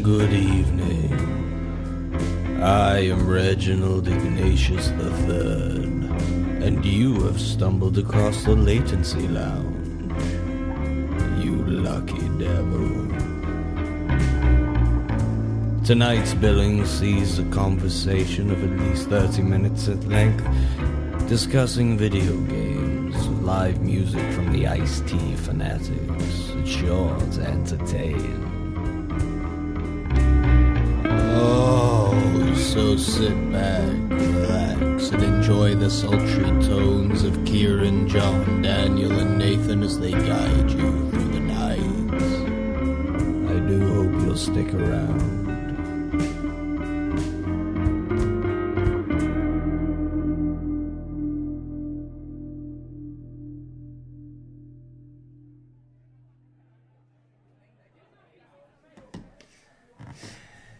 Good evening. I am Reginald Ignatius III, and you have stumbled across the Latency Lounge. You lucky devil. Tonight's billing sees a conversation of at least 30 minutes at length, discussing video games, live music from the iced tea fanatics. It's sure to entertain. Oh, so sit back, relax, and enjoy the sultry tones of Kieran, John, Daniel, and Nathan as they guide you through the night. I do hope you'll stick around.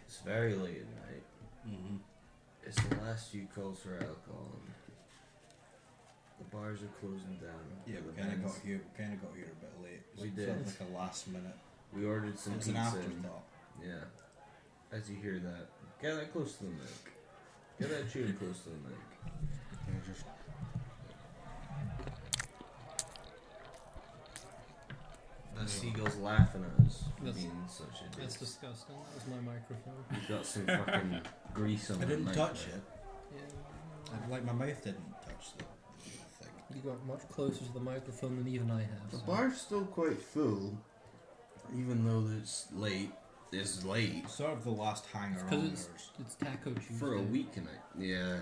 It's very late at night. Mm-hmm. It's the last few calls for alcohol. The bars are closing down. Yeah, we kind of got here a bit late. We did. Sort of like a last minute. We ordered some It's pizza. an afterthought. Yeah. As you hear that, get that close to the mic. Get that tune close to the mic. Yeah, just The seagulls laughing at us for That's- being such a dick. That's disgusting. That was my microphone. You've got some fucking grease on I the didn't mic touch there. it. Yeah. Like my mouth didn't touch the thing. You got much closer to the microphone than even I have. The so. bar's still quite full, even though it's late. It's late. It's sort of the last hanger Because on it's Taco Tuesday. For a weeknight. Yeah.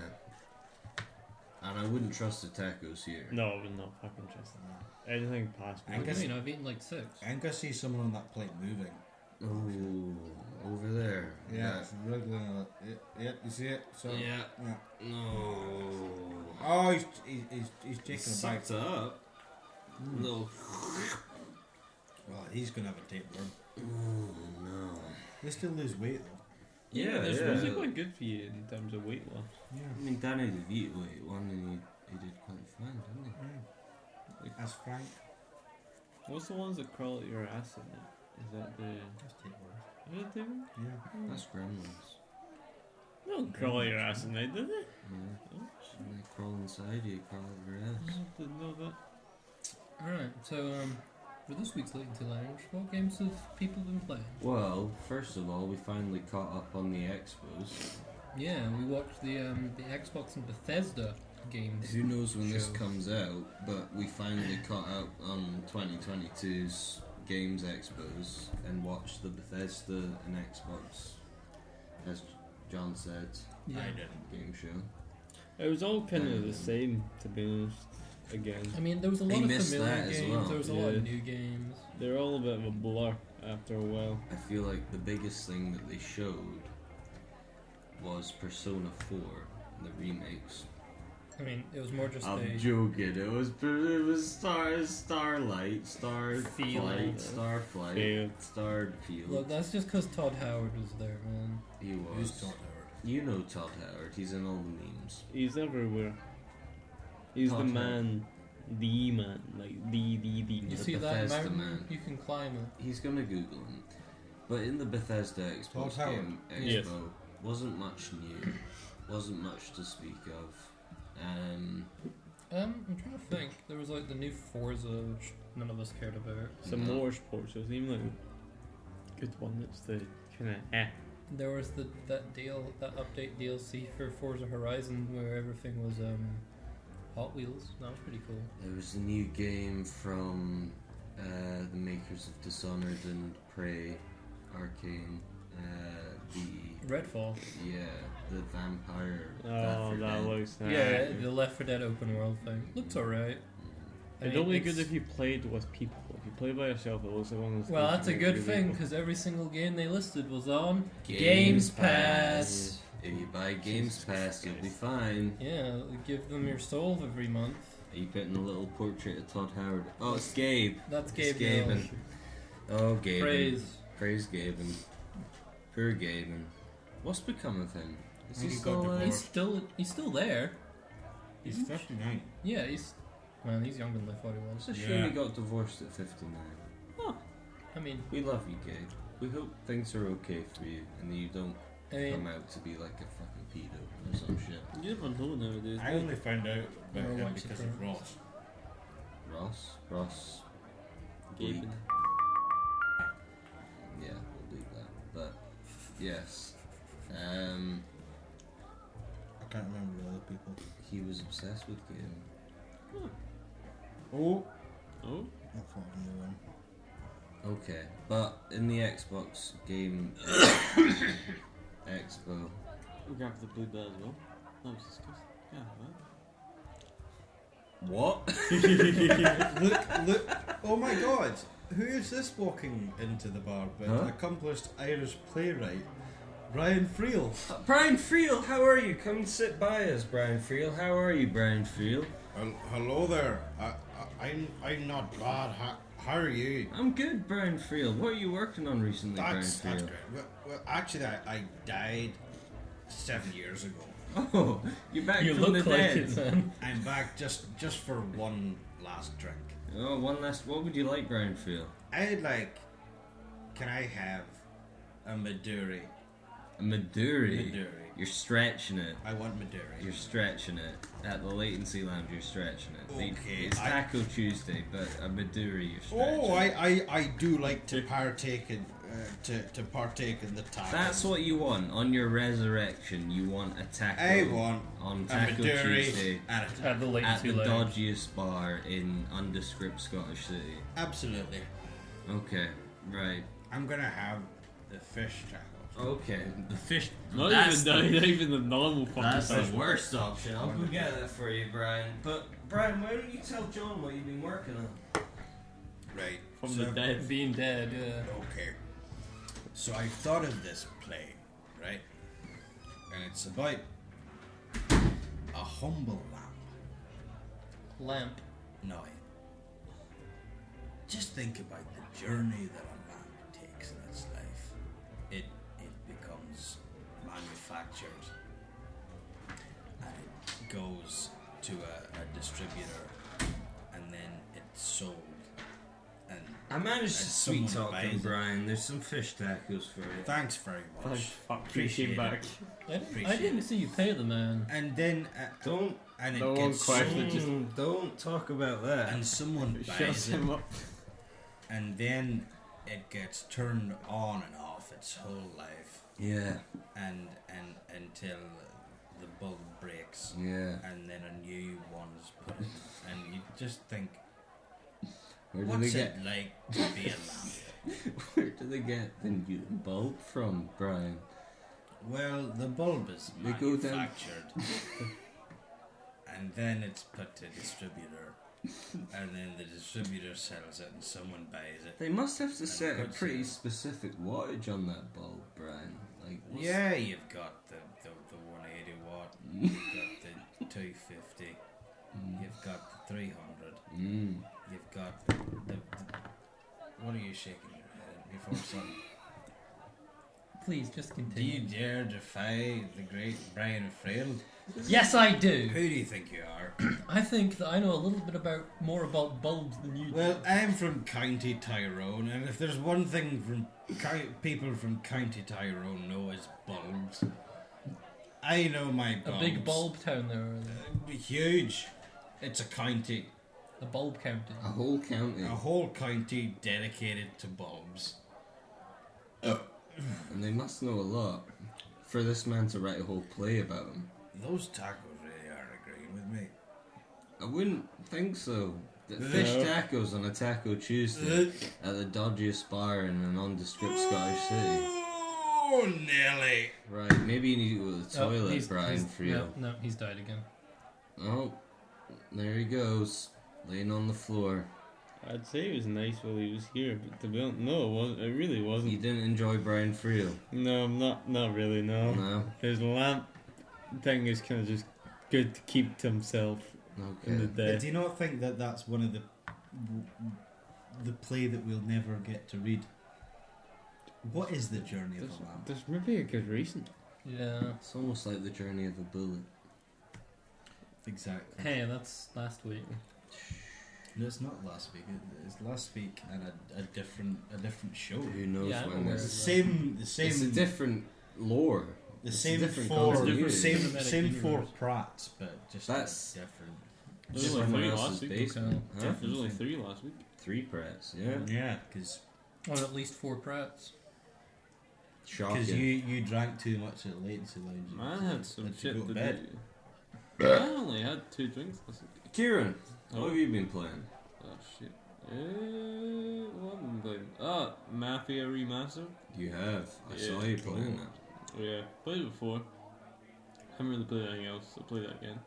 And I wouldn't trust the tacos here. No, I would not fucking trust that. Anything past me. I What do guess- you mean? I've eaten like 6. I think I see someone on that plate moving. Oh, over there. Yeah, it's wriggling. Yeah, you see it? So, Yeah. yeah. No. Oh, he's taking a bite. Sucked up. No. Well, he's gonna have a tapeworm. Oh no. They still lose weight though. Yeah, It's yeah. really quite good for you in terms of weight loss. Yeah. I mean, Danny DeVito ate one and he did quite fine, didn't he? As Frank. What's the ones that crawl at your ass in it? Is that the... That's tapeworm. Is it the... Yeah. That's Gremlins. They don't crawl at your ass in it, do they? Yeah. Oh, And they crawl inside you, crawl over your I ass. didn't know that. Alright, so for this week's Latency Lounge, what games have people been playing? Well, first of all, we finally caught up on the expos. Yeah, we watched the Xbox and Bethesda games. Who knows when this show. comes out, but we finally caught up on 2022's Games Expos and watched the Bethesda and Xbox, as John said, Yeah. I didn't. game show. It was all kind of the same, to be honest. Again, I mean, there was a He lot of missed familiar that as games, well. there was a lot Yeah. of new games. they're all a bit of a blur after a while. I feel like the biggest thing that they showed was Persona 4, the remakes. I mean, it was more just I'm joking. It was Starlight, Field. Starflight, Field. Starfield. Look, that's just because Todd Howard was there, man. He Who's was. Todd Howard? You know Todd Howard. He's in all the memes. He's everywhere. He's Todd the Howard. man. The man. Like, the. You The see that Bethesda mountain? man. You can climb it. He's gonna Google him. But in the Bethesda Xbox Todd game Howard. Yes. Expo, wasn't much new. Wasn't much to speak of. I'm trying to think. There was like the new Forza, which none of us cared about. Some No. more sports. It seemed like a good one. That's the kind of There was that update DLC for Forza Horizon where everything was Hot Wheels. That was pretty cool. There was a new game from the makers of Dishonored and Prey, Arcane. Redfall. The vampire. Oh, Left 4 that Dead. looks nice. Yeah, the Left 4 Dead open world thing. Looks alright. It's only good if you played with people. If you play by yourself, it looks like one of those Well, games that's a that good really thing cool. because every single game they listed was on Games Pass. If you buy Games Pass, you'll be fine. Yeah, give them your soul every month. Are you putting a little portrait of Todd Howard? Oh, it's Gabe. That's It's Gabe. Newell. Gaben. Oh, Gaben. Praise. Gaben. Poor Gaben. What's become of him? Is he He got still alive? He's still there. He's 59. Yeah, he's younger than I thought he was. It's a shame he got divorced at 59. I mean, We love you, Gabe. We hope things are okay for you and that you don't I mean, come out to be like a fucking pedo or some shit. You never know nowadays. I only found out about Or him once because it of Ross. Ross. Gaping. Yeah, we'll leave that. But yes, I can't remember the other people. he was obsessed with gaming. Oh, Oh? I thought of another one. Okay, but in the Xbox Game Expo, We grabbed the blue bell as well. That was disgusting. Yeah, what? Look! Oh my God! Who is this walking into the bar? But Huh? accomplished Irish playwright Brian Friel. Brian Friel, how are you? Come sit by us, Brian Friel. How are you, Brian Friel? Hello there. I'm not bad. How are you? I'm good, Brian Friel. What are you working on recently, That's Brian Friel? great. Well, actually, I died 7 years ago. Oh, you're back you from look the like dead. it, man. I'm back just for one last drink. Oh, one last. What would you like, Brian Friel? I'd like. Can I have a Maduri? A Maduri. Maduri. You're stretching it. I want Maduri. You're stretching it. At the Latency Lounge, you're stretching it. Okay, It's Taco Tuesday, but a Maduri, you're stretching. Oh, I do like to partake in to partake in the taco. That's what you want on your resurrection. You want a taco. I want on a Taco Maduri Tuesday and a At the at Latency the Lounge. dodgiest bar in undescript Scottish City. Absolutely. Okay, right. I'm gonna have the fish taco. Okay, the fish. Not that's not even the normal fucking That's the fish. worst option. I'll go get that for you, Brian. But Brian, why don't you tell John what you've been working on? Right. From so, the dead. Being dead, yeah. Okay. So I thought of this play, right? And it's about a humble lamb. Lamp. No. Just think about the journey that a lamb takes in its life. It becomes manufactured and it goes to a distributor and then it's sold and I managed to And sweet someone talk buys him, it. Brian. There's some fish tacos for you. thanks very Thank much. fuck, he Appreciate came back. it. I Appreciate didn't it. see you pay the man. And then Don't and it No one gets questioned sold, just- don't talk about that. and someone Shuts buys it him up. and then it gets turned on and off its whole life Yeah, and until the bulb breaks yeah. and then a new one is put in and you just think Where do what's they it get? like to be a lamb? Where do they get the new bulb from, Brian? Well, the bulb is They go down- manufactured and then it's put to a distributor and then the distributor sells it and someone buys it. They must have to And set a puts pretty it- specific wattage on that bulb, Brian. Like, what's- Yeah, you've got the 180 watt, you've got the 250, you've got the 300, you've got the what are you shaking your head at before something? Please, just Do you continue. dare defy the great Brian Friel? Yes, I do. Who do you think you are? I think that I know a little bit more about bulbs than you do. Well, I'm from County Tyrone, and if there's one thing from people from County Tyrone know is bulbs. I know my A bulbs. big bulb town there. Or Huge. It's a county. a bulb county. a whole county. A whole county dedicated to bulbs. And they must know a lot for this man to write a whole play about them. Those tacos really are agreeing with me. I wouldn't think so. The No. fish tacos on a Taco Tuesday at the dodgiest bar in a nondescript Scottish city. Oh, Nelly. Right, maybe you need to go to the toilet, Brian Friel. No, he's died again. Oh, there he goes, laying on the floor. I'd say it was nice while he was here, but to be honest, no, it wasn't. It really You wasn't. didn't enjoy Brian Friel? No, I'm not really. No. No? His lamp thing is kind of just good to keep to himself in the Okay. day. Do you not think that that's one of the play that we'll never get to read? What is the journey of a lamb? There's maybe a good reason. Yeah. It's almost like the journey of a bullet. Exactly. Hey, that's last week. No, it's not last week. It's last week and a different show. Who knows Yeah, I'm when aware this? of The same. It's a different lore. The It's same different four. continuity. Same Cinematic four universe. Prats, but just That's- different. There's Someone only 3 else's last week. basement. Huh? There's only 3 last week. 3 Prats, yeah. Yeah, because Or at least 4 Prats. Shocking. you drank too much at Latency Lounge. Man had some Had to shit go to to bed. do. I only had 2 drinks last week. Kieran, Oh. what have you been playing? Oh shit. What have I been playing? Mafia Remastered. You have. I Yeah. saw you playing that. Oh yeah, played it before. Haven't really played anything else, so play that again.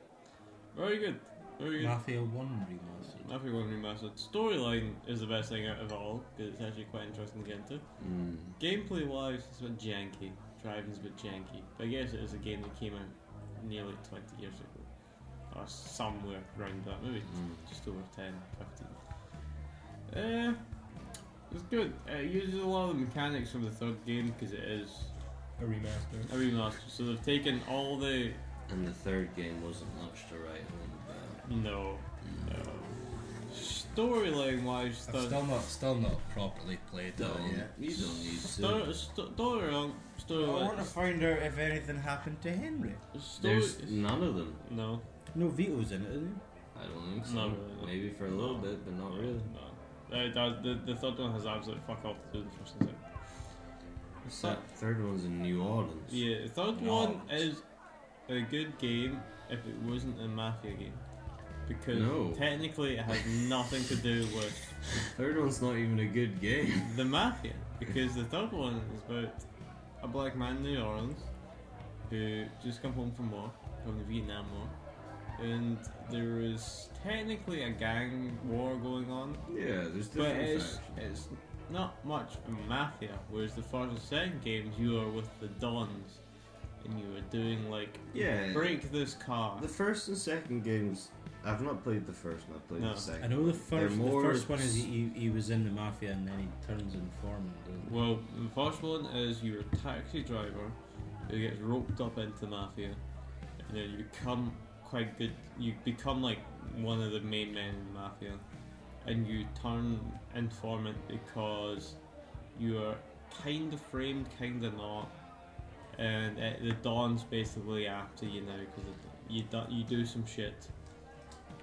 Very good. Very good. Mafia 1 remastered. Mafia 1 Remastered. Storyline is the best thing out of all, because it's actually quite interesting to get into. Mm. Gameplay wise, it's a bit janky. Driving's a bit janky. But I guess it is a game that came out nearly 20 years ago. Or somewhere around that, maybe just over 10, 15. It's good. It uses a lot of the mechanics from the third game, because it is A remaster. a remaster. So they've taken all the... And the third game wasn't much to write home about. No. Storyline wise, I've still not properly played that yet. You don't need to. storyline. to find out if anything happened to Henry. There's none of them. No. No Vito's in it, is I don't think so. Not really, no. Maybe for a little bit, but not really. No. The third one has absolutely fuck all to do with the first and second. That third one's in New Orleans. Yeah, the third New one Orleans. is a good game if it wasn't a Mafia game. Because No. technically it has nothing to do with Third one's not even a good game. the Mafia. Because the third one is about a black man in New Orleans who just come home from war, from the Vietnam War. And there is technically a gang war going on. Yeah, there's But different it's factions. not much a mafia, whereas the first and second games you are with the Dons and you are doing like Yeah. break this car. The first and second games, I've not played the first one, I've played No. the second. I know the They're first. more The first one is he was in the mafia and then he turns informant. doesn't he? Well, the first one is you're a taxi driver who gets roped up into mafia and then you become quite good, you become like one of the main men in the mafia and you turn informant because you are kind of framed, kind of not, and the Don's basically after you now because you do some shit,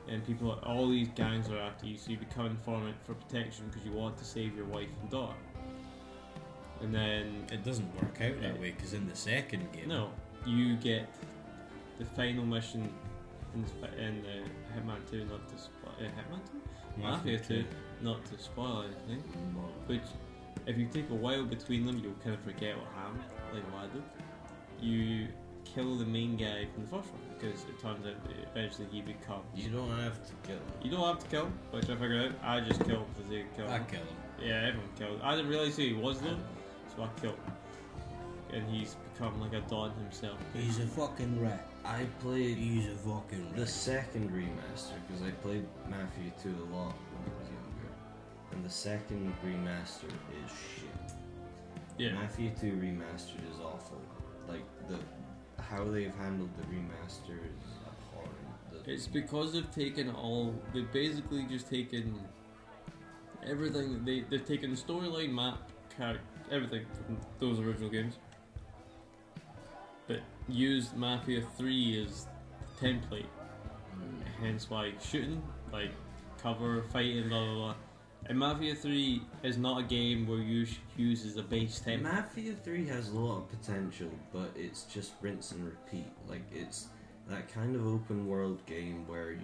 and people, all these gangs are after you, so you become informant for protection because you want to save your wife and daughter. And then It doesn't work out that way because in the second game, no, you get the final mission in Hitman 2, not to spoil Hitman 2? Mafia 2, not to spoil anything. Which, if you take a while between them, you'll kind of forget what happened, like what I did. You kill the main guy from the first one because it turns out that eventually he becomes. You don't have to kill him. You don't have to kill him, which I figured out. I just killed him because they killed I him. kill him. Yeah, everyone killed him. I didn't realise who he was though, so I killed him. And he's become like a Don himself. He's a fucking rat. I played He's a fucking the rat. second remaster because I played Mafia 2 a lot when I was younger. And the second remaster is shit. Yeah. Mafia 2 remastered is awful. Like how they've handled the remaster is abhorrent. It's because they've basically just taken everything, they've taken the storyline, map, character, everything from those original games, but used Mafia 3 as the template, hence why shooting, like cover, fighting, blah blah blah. And Mafia 3 is not a game where you should use as a base template. Mafia 3 has a lot of potential, but it's just rinse and repeat. Like, it's that kind of open world game where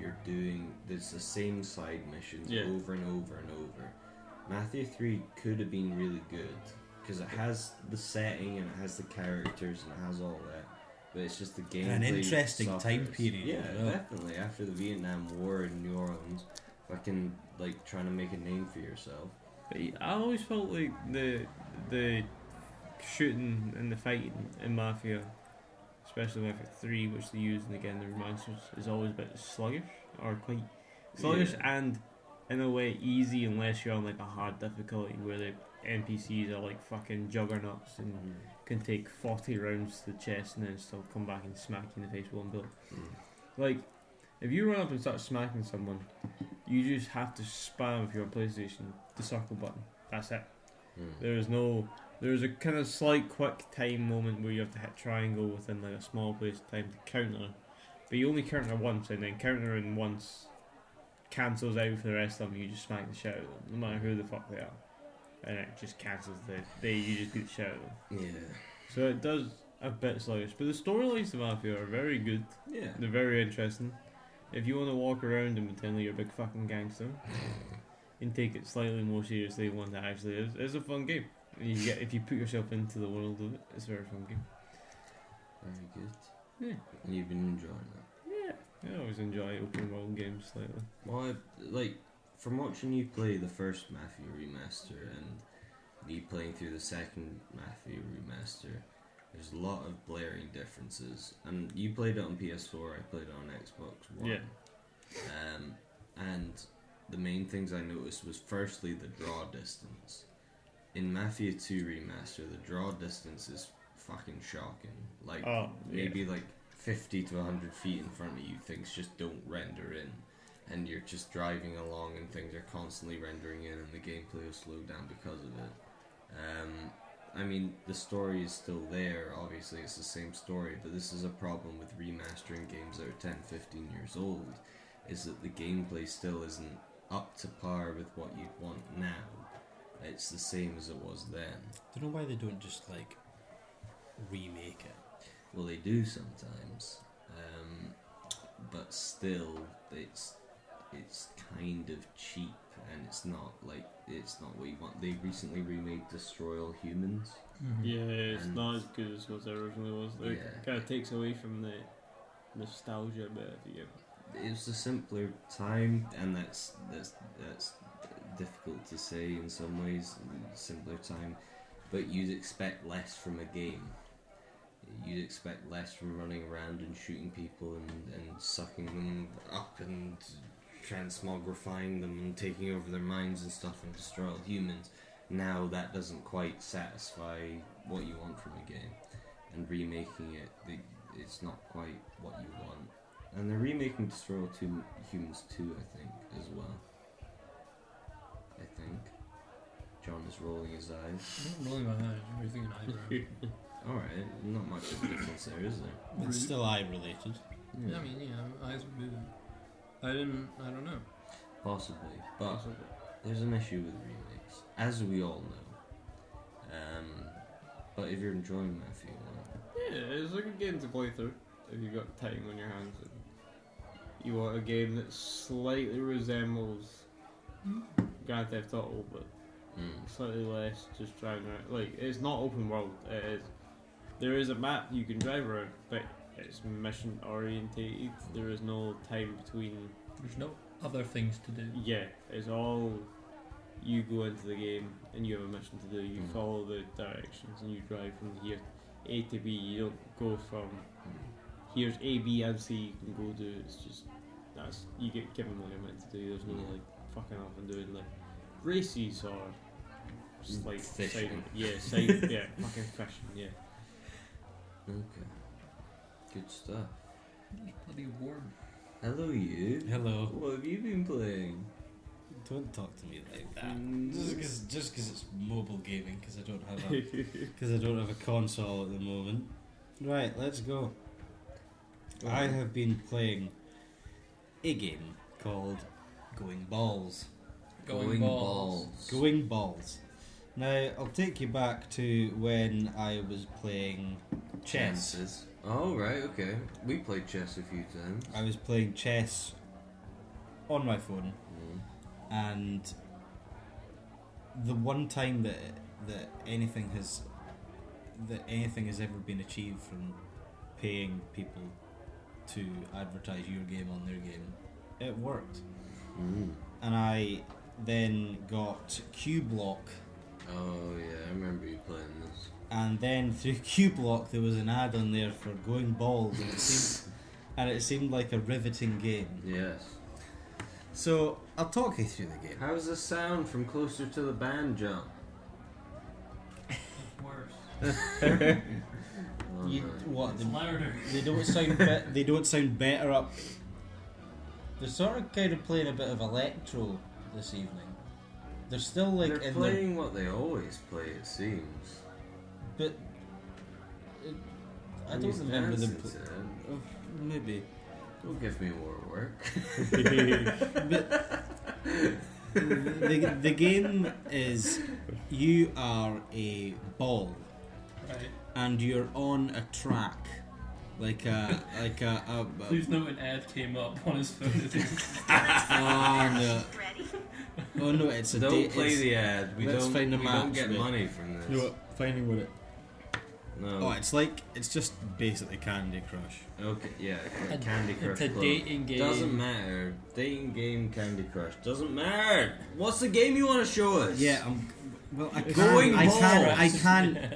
there's the same side missions over and over and over. Mafia 3 could have been really good, because it has the setting and it has the characters and it has all that, but it's just the game. An interesting time period Yeah, as well. definitely. After the Vietnam War in New Orleans, fucking like trying to make a name for yourself. But I always felt like the shooting and the fighting in Mafia, especially Mafia 3, which they use and again the remasters, is always a bit sluggish, or quite sluggish, and in a way easy unless you're on like a hard difficulty where the NPCs are like fucking juggernauts and can take 40 rounds to the chest and then still come back and smack you in the face with one bullet. Like, If you run up and start smacking someone, you just have to spam with your PlayStation the circle button. That's it. There's a kind of slight quick time moment where you have to hit triangle within like a small place of time to counter, but you only counter once, and then countering once cancels out for the rest of them. You just smack the shit out of them, no matter who the fuck they are, and it just cancels you just beat the shit out of them. Yeah. So it does a bit sluggish, but the storylines of Mafia are very good. Yeah. They're very interesting. If you want to walk around and pretend like you're a big fucking gangster and take it slightly more seriously than what it actually is, it's a fun game. If you put yourself into the world of it, it's a very fun game. Very good. Yeah. And you've been enjoying it. Yeah, I always enjoy open world games slightly. Well, from watching you play the first Mafia remaster and me playing through the second Mafia remaster, there's a lot of blaring differences. And you played it on PS4, I played it on Xbox One. Yeah. And the main things I noticed was firstly the draw distance. In Mafia 2 remaster, the draw distance is fucking shocking. Like, maybe like 50 to 100 feet in front of you, things just don't render in. And you're just driving along and things are constantly rendering in and the gameplay will slow down because of it. I mean, the story is still there, obviously it's the same story, but this is a problem with remastering games that are 10, 15 years old, is that the gameplay still isn't up to par with what you'd want now. It's the same as it was then. I don't know why they don't just, like, remake it. Well, they do sometimes, but still, it's kind of cheap, and it's not what you want. They recently remade Destroy All Humans. Mm-hmm. Yeah, it's And- not as good as what it originally was. It Yeah. kind of takes away from the nostalgia bit of it. It was a simpler time, and that's difficult to say in some ways. Simpler time, but you'd expect less from a game. You'd expect less from running around and shooting people and sucking them up and transmogrifying them and taking over their minds and stuff and destroy all humans. Now that doesn't quite satisfy what you want from a game, and remaking it, it's not quite what you want. And they're remaking Destroy All Humans 2, I think, as well. I think. John is rolling his eyes. I'm rolling my eyes. I'm raising an eyebrow. Alright, not much of a difference there, is there? It's still eye related. Yeah, I mean, yeah, eyes are moving. I don't know. Possibly. But there's an issue with remakes, as we all know. But if you're enjoying Mafia 1, Yeah, it's like a game to play through if you've got time on your hands. And you want a game that slightly resembles Grand Theft Auto, but slightly less just driving around. Like, it's not open world. There is a map you can drive around, but it's mission orientated. There is no time between. There's no other things to do. Yeah, it's all you go into the game and you have a mission to do. You follow the directions and you drive from here A to B. You don't go from here's A, B, and C. You can go do. It's just you get given what you're meant to do. There's no like fucking off and doing like races or just like fishing. Side, yeah, fucking fishing. Yeah. Okay. Good stuff. It's bloody warm. Hello, you. Hello. What have you been playing? Don't talk to me like that. Just because it's mobile gaming, because I don't have a console at the moment. Right, let's go. I have been playing a game called Going Balls. Going balls. Going Balls. Now, I'll take you back to when I was playing chess. Chances. Oh, right, okay. We played chess a few times. I was playing chess on my phone, and the one time that anything has ever been achieved from paying people to advertise your game on their game, it worked. And I then got Q Block. Oh, yeah, I remember you playing this. And then through Q Block there was an ad on there for Going Balls, and it seemed like a riveting game. Yes. So I'll talk you through the game. How's the sound from closer to the band, John? Worse. Oh, You, no. what? It's louder. They don't sound. They don't sound better up They're sort of kind of playing a bit of electro this evening. They're still like They're in playing what they always play, it seems. but I don't He's remember them. dancing to it. Oh, maybe. Don't give me more work. But the game is you are a ball Right. and you're on a track, like a Please note an ad came up on his phone. Oh no, it's a Don't play the ad. We let's don't. find a We match, don't get mate. money from this. You know what? Finding what it. No. Oh, it's just basically Candy Crush. Okay, yeah, A- Candy Crush. it's a Club. dating game. Doesn't matter. Dating game, Candy Crush. Doesn't matter. What's the game you want to show us? Yeah, I Going can't.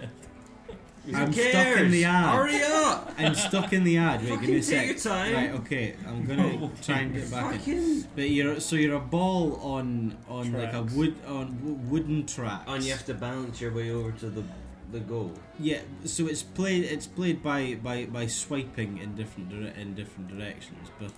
Who I'm cares? stuck in the ad. Hurry up! I'm stuck in the ad. Wait, give me a Fucking take sec. your time. Right, okay. I'm gonna try and get back in. Fucking. But you're a ball on like a Tracks. wooden tracks. And you have to balance your way over to the goal. Yeah, so it's played by swiping in different directions, but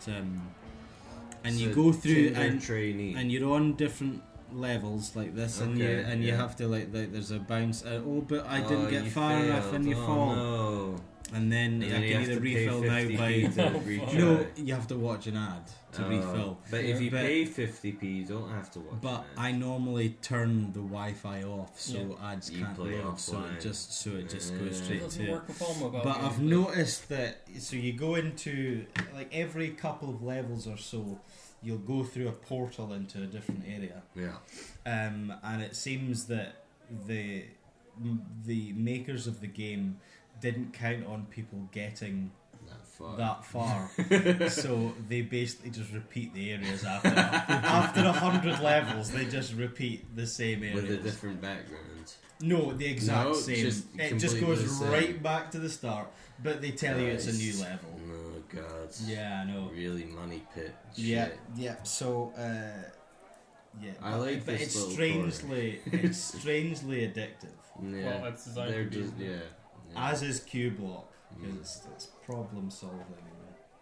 and you So go through Tinder and trainee. you're on different levels like this, and Okay, you yeah. have to like there's a bounce. But I didn't get you far enough, failed. and you Oh, fall, No. and then And I then you can have either to pay refill now 50p by to No, retry. no, you have to watch an ad to Oh. refill. But if you But- pay 50p, you don't have to watch But it. I normally turn the Wi-Fi off, so ads You can't play load. So offline. it just goes It straight doesn't to. work with all mobile But games, I've noticed that so you go into like every couple of levels or so, you'll go through a portal into a different area, Yeah. and it seems that the makers of the game didn't count on people getting That far. that far, so they basically just repeat the areas after 100 levels. They just repeat the same areas With a different background. No, the exact No, same. just It just completely goes the same. right back to the start, but they tell you it's a new Christ. level. Oh god. Yeah, I know. Really money pit. Yeah, Shit. yeah. So, yeah. I like but this it's little it's strangely addictive. Yeah. Well, it's designed They're to be. just yeah. As is Q Block because Mm. it's problem solving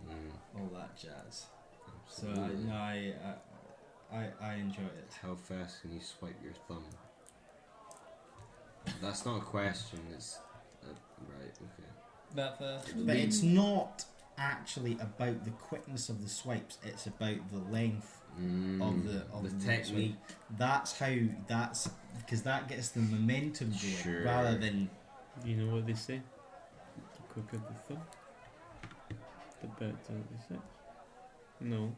and Mm. all that jazz. So Absolutely. I enjoy it. How fast can you swipe your thumb? That's not a question. It's right. Okay. That fast. But it's not actually about the quickness of the swipes. It's about the length of the technique. That's because that gets the momentum going Sure. rather than You know what they say? The quicker the thumb, the better the sex. No.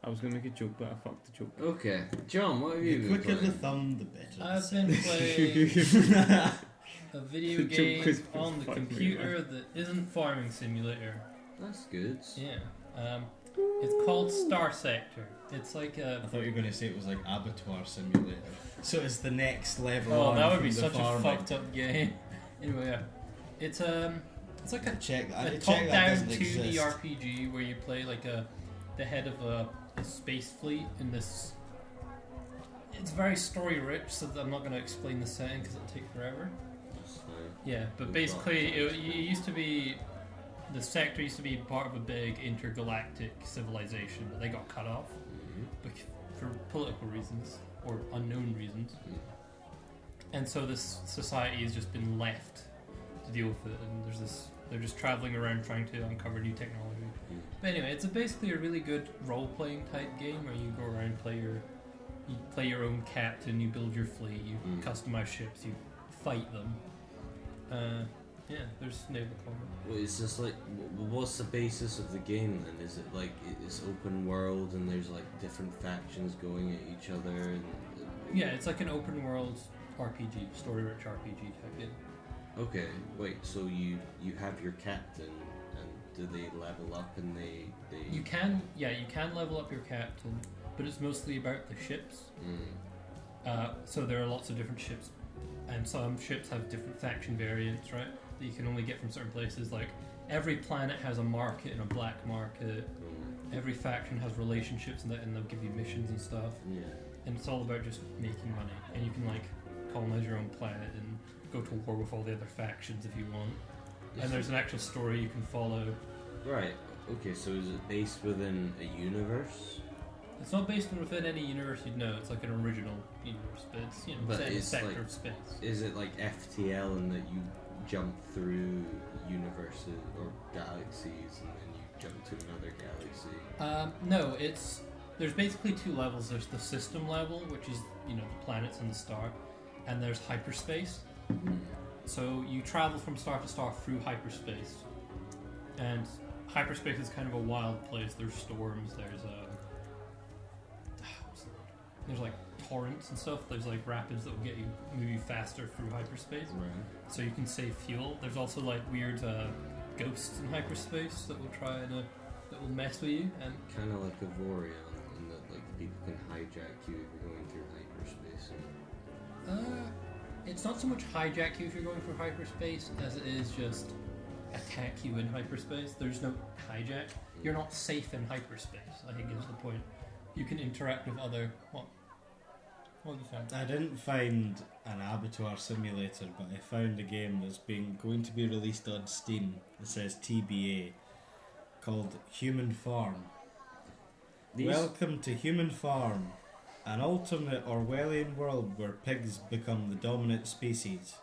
I was going to make a joke, but I fucked the joke. Okay, John, what have you the been quicker the playing? thumb, the better. the I've sex. been playing a video The joke game was on the fuck me, computer that isn't Farming Simulator. That's good. Yeah. It's called Star Sector. It's like I a. thought you were going to say it was like Abattoir Simulator. So it's the next level. Oh, on that would from be the such farming. a fucked up game. Anyway, yeah. It's like a Check that. a Check that top-down doesn't 2D exist. RPG where you play like the head of a space fleet in this. It's very story rich, so that I'm not going to explain the setting because it'll take forever. That's fine. Yeah, but We've basically, got- it used to be the sector used to be part of a big intergalactic civilization, but they got cut off for political reasons or unknown reasons. And so this society has just been left to deal with it, and they're just traveling around trying to uncover new technology. But anyway, it's basically a really good role-playing type game where you go around, you play your own captain, you build your fleet, you customize ships, you fight them. Yeah, there's naval combat. Well, it's just like, what's the basis of the game then? Is it like it's open world and there's like different factions going at each other? And Yeah, it's like an open world RPG, story-rich RPG type game. Okay, wait. So you have your captain, and do they level up? And they You can level up your captain, but it's mostly about the ships. So there are lots of different ships, and some ships have different faction variants, right? That you can only get from certain places. Like every planet has a market and a black market. Every faction has relationships, and they'll give you missions and stuff. Yeah. And it's all about just making money, and you can like colonize your own planet and go to war with all the other factions if you want. And there's an actual story you can follow. Right. Okay, so is it based within a universe? It's not based within any universe you'd know. It's like an original universe, but it's But set in a it's sector like- of space. Is it like FTL in that you jump through universes or galaxies and then you jump to another galaxy? No, there's basically two levels. There's the system level, which is the planets and the star, and there's hyperspace. So you travel from star to star through hyperspace, and hyperspace is kind of a wild place. There's storms. There's like torrents and stuff. There's like rapids that will get you move you faster through hyperspace, Right. so you can save fuel. There's also like weird ghosts in hyperspace that will that will mess with you. And Kind of like a Vorion, in that like people can hijack you if you're going through hyperspace. it's not so much hijack you if you're going through hyperspace as it is just attack you in hyperspace. There's no hijack. You're not safe in hyperspace, I think is the point. You can interact with other... What did you find? I didn't find an abattoir simulator, but I found a game that's going to be released on Steam. It says TBA, called Human Farm. Welcome to Human Farm, an alternate Orwellian world where pigs become the dominant species.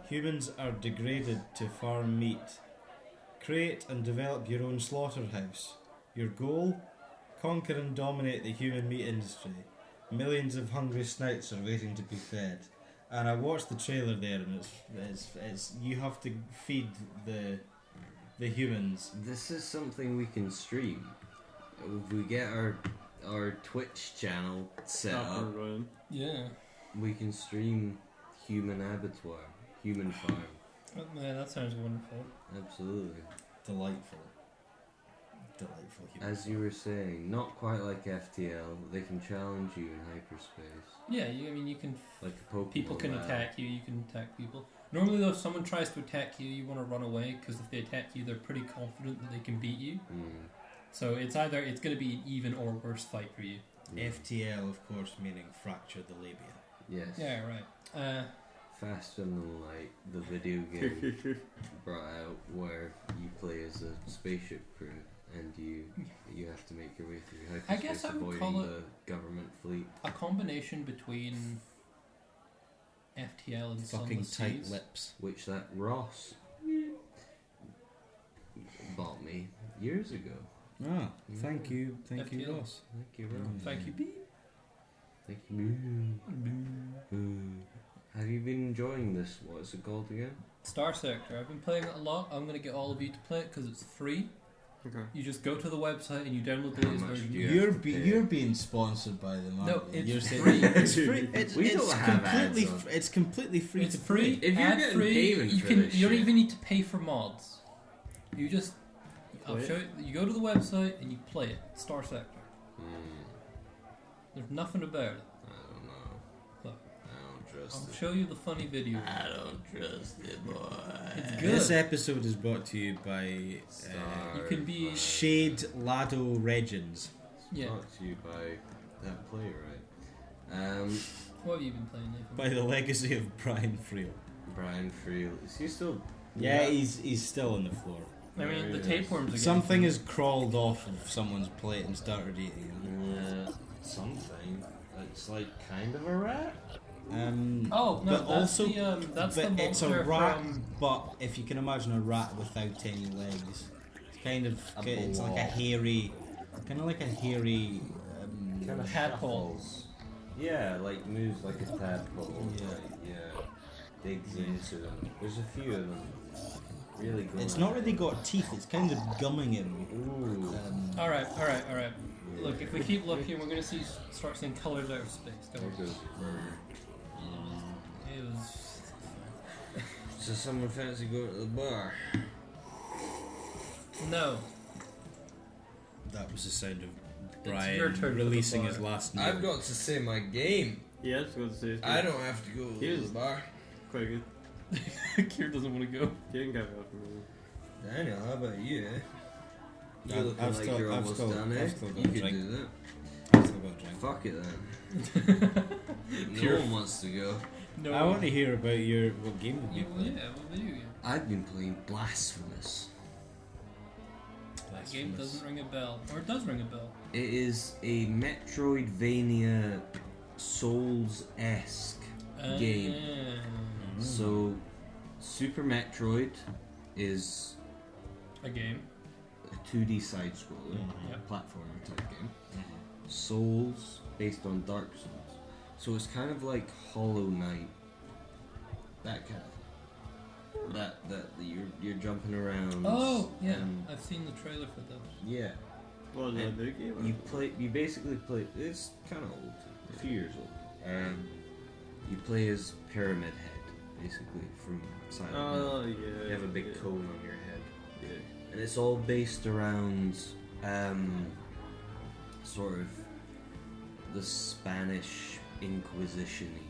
Humans are degraded to farm meat. Create and develop your own slaughterhouse. Your goal? Conquer and dominate the human meat industry. Millions of hungry snouts are waiting to be fed. And I watched the trailer there, and it's you have to feed the humans. This is something we can stream. If we get our Twitch channel set Up up, and running. Yeah. we can stream Human Abattoir, Human Farm. Oh, man, that sounds wonderful. Absolutely. Delightful human. As you were saying, not quite like FTL, they can challenge you in hyperspace. Yeah, you can... Like a Pokemon People can battle. attack you, you can attack people. Normally though, if someone tries to attack you, you want to run away, because if they attack you, they're pretty confident that they can beat you. So it's going to be an even or worse fight for you. FTL, of course, meaning fracture the labia. Yes. Yeah, right. Faster Than Light, the video game brought out where you play as a spaceship crew and you have to make your way through hyperspace, I guess I would avoiding call it the government fleet. A combination between FTL and Fucking Sunless tight Seas. lips. Which that Ross bought me years ago. Ah, thank you, FTL. Ross. Thank you, Ross. Thank you, B. Thank you. Have you been enjoying this? What is it called again? Star Sector. I've been playing it a lot. I'm going to get all of you to play it because it's free. Okay. You just go to the website and you download the How latest much version. do you You're have to pay? you're being sponsored by them, aren't No, you? it's You're saying free. it's free. We It's don't have completely ads on. it's completely free. It's to free. If you're ad getting free, payment you for can. this You don't shit. even need to pay for mods. You just. I'll Play it. show you. You go to the website and you play it. Star Sector. There's nothing about it. I don't know. Look. I don't trust I'll it. show you the funny video. I don't trust it, boy. It's good. This episode is brought to you by You can be- Shade Lado Regins. Yeah. Brought to you by that playwright. What have you been playing, Nathan? By the legacy of Brian Friel. Brian Friel. Is he still? Yeah, he's still on the floor. I mean, the Yes. tapeworms are Something getting has crawled off of someone's plate and started eating it. Something. It's like kind of a rat. Oh no, but that's also, that's the but monster it's a rat. from. But if you can imagine a rat without any legs, it's kind of A it's like a blob. hairy, kind of like a hairy. Kind of Tadpole. shuffles. Yeah, like moves like a tadpole. Yeah. Yeah. Digs into them. There's a few of them. Really good. It's not really got teeth. It's kind of gumming him. Ooh. All right. Look, if we keep looking, we're gonna start seeing colors out of space. Go There on. goes It was. So someone fancy going to the bar? No. That was the sound of It's your Brian turn for the releasing bar. his last note. I've got to say my game. Yeah, I was going to say. It's I don't have to go to Here's- the bar. Quite good. Kier doesn't want to go. You can get it up for me. Daniel, how about you? You're I've looking like still- you're I've almost still- done, eh? I've still got You a could drink. do that. I've still got a drink. Fuck it then. No one wants to go. No. I want to hear about what game have you Yeah, played? what video game? I've been playing Blasphemous. That game doesn't ring a bell. Or it does ring a bell. It is a Metroidvania Souls-esque game. So, Super Metroid is A game. a 2D side-scroller, Yep. platformer type game. Souls, based on Dark Souls. So it's kind of like Hollow Knight. That kind of that you're jumping around. Oh, yeah. and- I've seen the trailer for this. yeah. Well, the And new game. You basically play. It's kind of old, a few years old. You play as Pyramid Head, basically from Silent Hill. Oh yeah. You have a big yeah. cone on your head, Yeah. and it's all based around sort of the Spanish Inquisition-y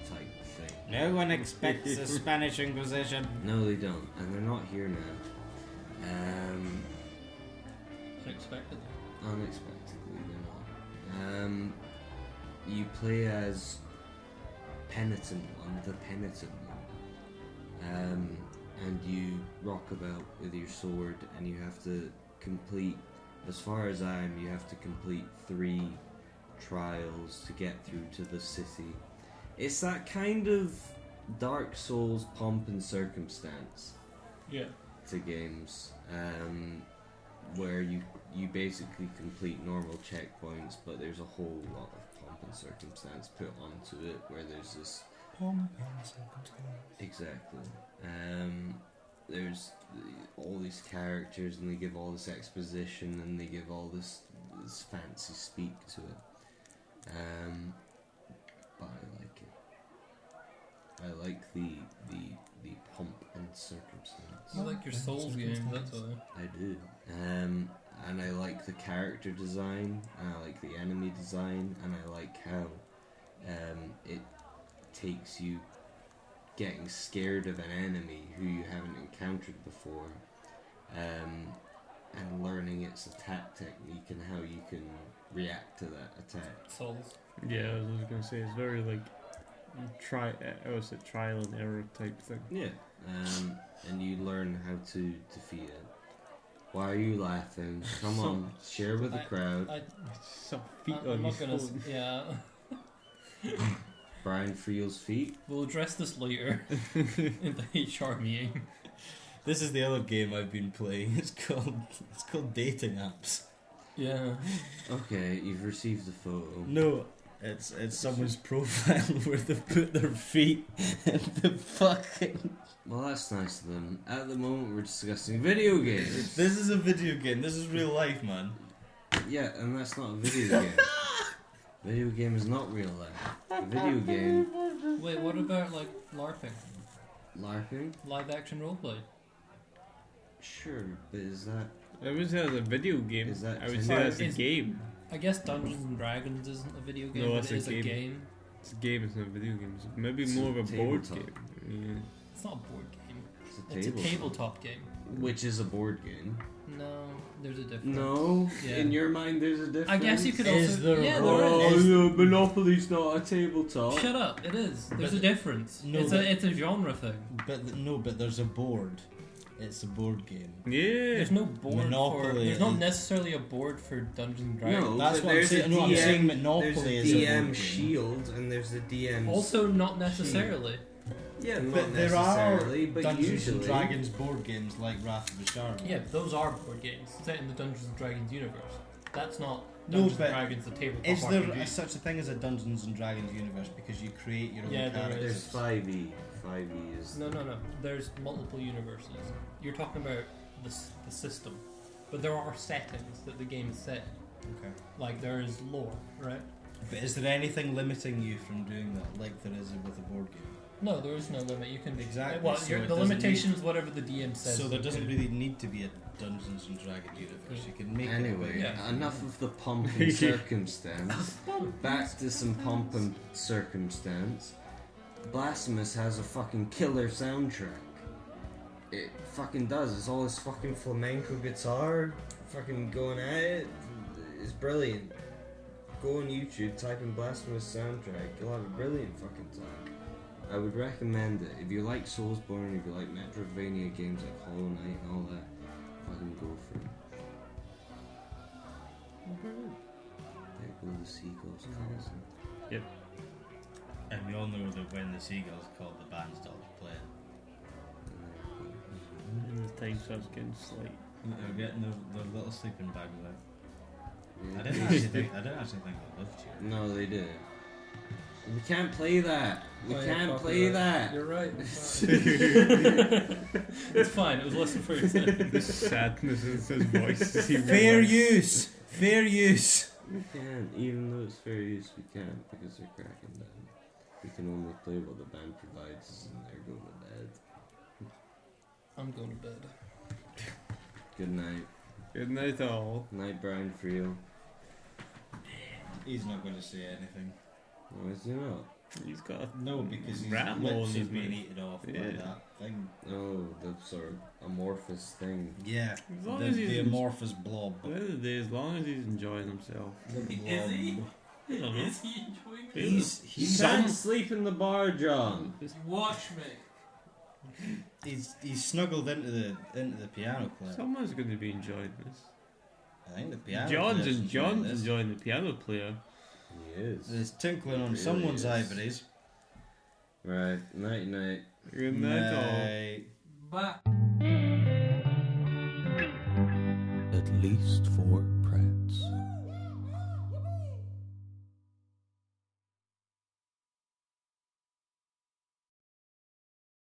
type thing. No one expects the Spanish Inquisition. No, they don't, and they're not here now. Unexpected. Unexpectedly, they're not. You play as Penitent One, the Penitent One. And you rock about with your sword, and you have to complete, as far as you have to complete 3 trials to get through to the city. It's that kind of Dark Souls pomp and circumstance Yeah. to games, where you basically complete normal checkpoints, but there's a whole lot of pomp and circumstance put onto it, where there's this exactly. There's all these characters, and they give all this exposition, and they give all this fancy speak to it. But I like it. I like the pomp and circumstance. You like your Souls games, that's why. I do. And I like the character design, and I like the enemy design, and I like how it takes you getting scared of an enemy who you haven't encountered before, and learning its attack technique and how you can react to that attack. Souls. Yeah, I was gonna say it's very like trial and error type thing. Yeah, and you learn how to defeat it. Why are you laughing? Come on, share with the crowd. Some feet I'm on not your gonna. phone. Yeah. Brian Friel's feet. We'll address this later in the HR meeting. This is the other game I've been playing. It's called Dating Apps. Yeah. Okay, you've received the photo. No, it's someone's profile where they put their feet in the fucking. Well, that's nice of them. At the moment, we're discussing video games. This is a video game. This is real life, man. Yeah, and that's not a video game. Video game is not real life. A video game, Wait, what about like LARPing? LARPing? Live action roleplay? Sure, but is that... I would say it's a video game. Is that I would Tinder? say that's a Is- game. I guess Dungeons and Dragons isn't a video game, No, but it's it a is a game. game. It's a game. It's not a video game. It's maybe It's more a of a board tabletop. game. It's not a board game. It's It's a tabletop game. Which is a board game. No, there's a difference. No, Yeah. in your mind there's a difference. I guess you could also. Is there yeah, roll- there Oh, is. no, Monopoly's not a tabletop. Shut up! It is. There's But- a difference. No, it's but- a genre thing. But there's a board. It's a board game. Yeah. There's no board for. Monopoly There's not and- necessarily a board for Dungeons and Dragons. No, That's but what I'm there's saying. a No, I'm DM, saying Monopoly there's a is a board DM game. shield, and there's a DM... Also, not necessarily. Yeah, not But there are necessarily, but Dungeons usually... and Dragons board games like Wrath of the Sharding. Yeah, those are board games set in the Dungeons and Dragons universe. That's not No, Dungeons but and Dragons, the tabletop Is there RPG. such a thing as a Dungeons and Dragons universe because you create your own Yeah, there characters? is. There's 5e. 5e is... No. There's multiple universes. You're talking about the system, but there are settings that the game is set in. Okay. Like there is lore, right? But is there anything limiting you from doing that, like there is with a board game? No, there is no limit. You can Exactly, Well, so it the doesn't limitation is whatever the DM says. So there you doesn't can- really need to be a Dungeons and Dragons universe. You can make Anyway, it. Yeah. enough of the pomp and circumstance. Back to some pomp and circumstance. Blasphemous has a fucking killer soundtrack. It fucking does. It's all this fucking flamenco guitar, fucking going at it. It's brilliant. Go on YouTube, type in Blasphemous soundtrack. You'll have a brilliant fucking time. I would recommend it. If you like Soulsborne, if you like Metroidvania games like Hollow Knight and all that, fucking go for it. There go the seagulls closing. And we all know that when the seagulls called, the band stopped playing. And the time starts getting slight. They're getting the little sleeping bag out. Yeah. I didn't actually think they loved you. No, they did. We can't play that. We Oh, yeah, can't copyright. play that. You're right. It's fine. It was less than 30 seconds. The sadness in his voice. as he Fair realized- use! Fair use! We can't, even though it's fair use, we can't because they're cracking down. We can only play what the band provides us and they're going to bed. I'm going to bed. Good night. Good night, all. Night, Brian Friel. He's not going to say anything. Why is he not? He's got a No, because his Rattle lips on are his being mouth. eaten off by Yeah. that thing. Oh, the sort of amorphous thing. Yeah, As long the, as he's the en- amorphous blob. At the end of the day, as long as he's enjoying himself. The blob. Is he? I don't know. Is he enjoying it? He's You can't sleep in the bar, John. Watch me. he's snuggled into the piano player. Someone's going to be enjoying this. I think the piano John's player's enjoying this. enjoying the piano player. He is. There's tinkling on Really someone's is. ivories. Right, night, night. Good night, all. Night. Bye. At least 4 Prats.